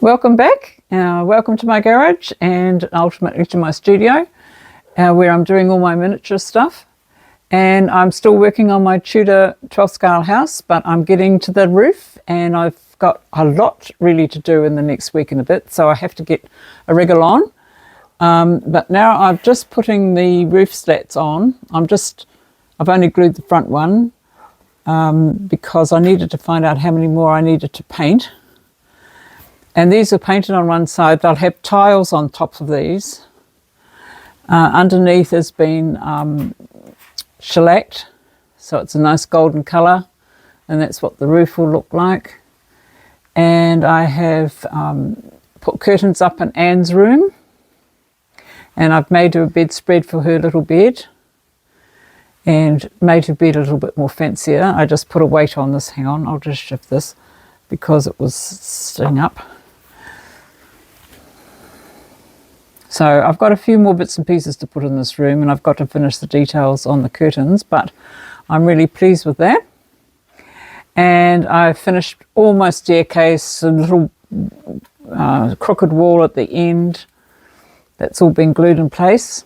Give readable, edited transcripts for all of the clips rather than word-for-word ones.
Welcome back. Welcome to my garage and ultimately to my studio where I'm doing all my miniature stuff. And I'm still working on my Tudor 12 scale house, but I'm getting to the roof and I've got a lot really to do in the next week and a bit, so I have to get a wriggle on. But now I'm just putting the roof slats on. I've only glued the front one because I needed to find out how many more I needed to paint. And these are painted on one side. They'll have tiles on top of these. Underneath has been shellacked, so it's a nice golden colour, and that's what the roof will look like. And I have put curtains up in Anne's room, and I've made her a bedspread for her little bed and made her bed a little bit more fancier. I just put a weight on this. Hang on, I'll just shift this because it was sitting up. So I've got a few more bits and pieces to put in this room, and I've got to finish the details on the curtains, but I'm really pleased with that. And I've finished all my staircase, a little crooked wall at the end. That's all been glued in place.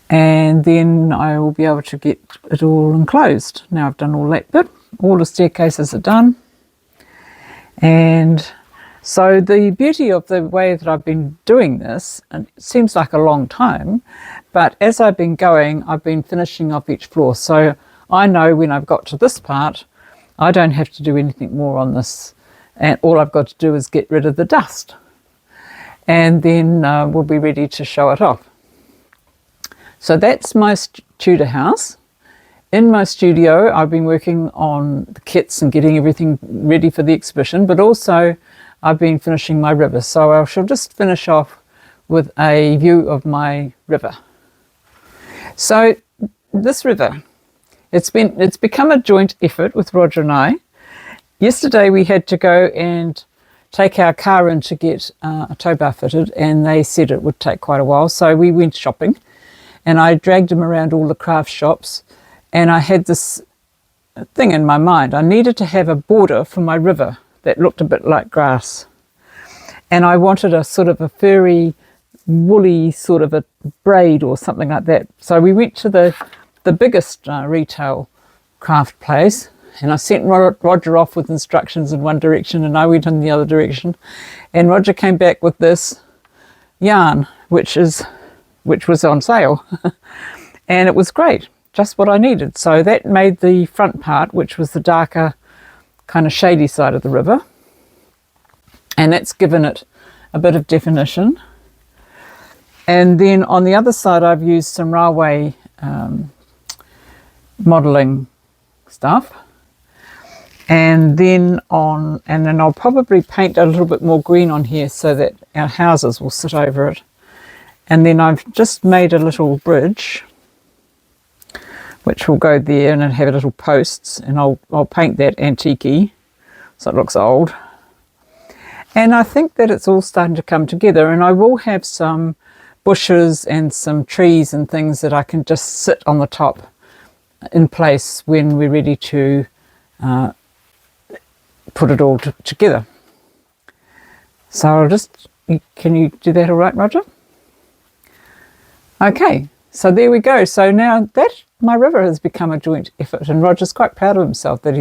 And then I will be able to get it all enclosed. Now I've done all that bit. All the staircases are done. And so the beauty of the way that I've been doing this, and it seems like a long time, but as I've been going, I've been finishing off each floor. So I know when I've got to this part, I don't have to do anything more on this. And all I've got to do is get rid of the dust. And then we'll be ready to show it off. So that's my Tudor house. In my studio, I've been working on the kits and getting everything ready for the exhibition, but also I've been finishing my river. So I shall just finish off with a view of my river. So this river, it's become a joint effort with Roger and I. Yesterday we had to go and take our car in to get a tow bar fitted, and they said it would take quite a while. So we went shopping and I dragged him around all the craft shops, and I had this thing in my mind. I needed to have a border for my river that looked a bit like grass. And I wanted a sort of a furry, woolly sort of a braid or something like that. So we went to the biggest retail craft place, and I sent Roger off with instructions in one direction and I went in the other direction. And Roger came back with this yarn, which was on sale. And it was great, just what I needed. So that made the front part, which was the darker kind of shady side of the river, and that's given it a bit of definition. And then on the other side I've used some railway modelling stuff, and then I'll probably paint a little bit more green on here so that our houses will sit over it. And then I've just made a little bridge which will go there, and it'll have little posts, and I'll paint that antique-y so it looks old. And I think that it's all starting to come together, and I will have some bushes and some trees and things that I can just sit on the top in place when we're ready to put it all together. So can you do that all right, Roger? Okay, so there we go. So now that my river has become a joint effort, and Roger's quite proud of himself that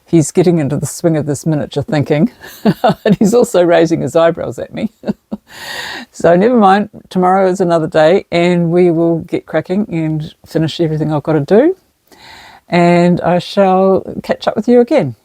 he's getting into the swing of this miniature thinking. And he's also raising his eyebrows at me. So never mind, tomorrow is another day and we will get cracking and finish everything I've got to do. And I shall catch up with you again.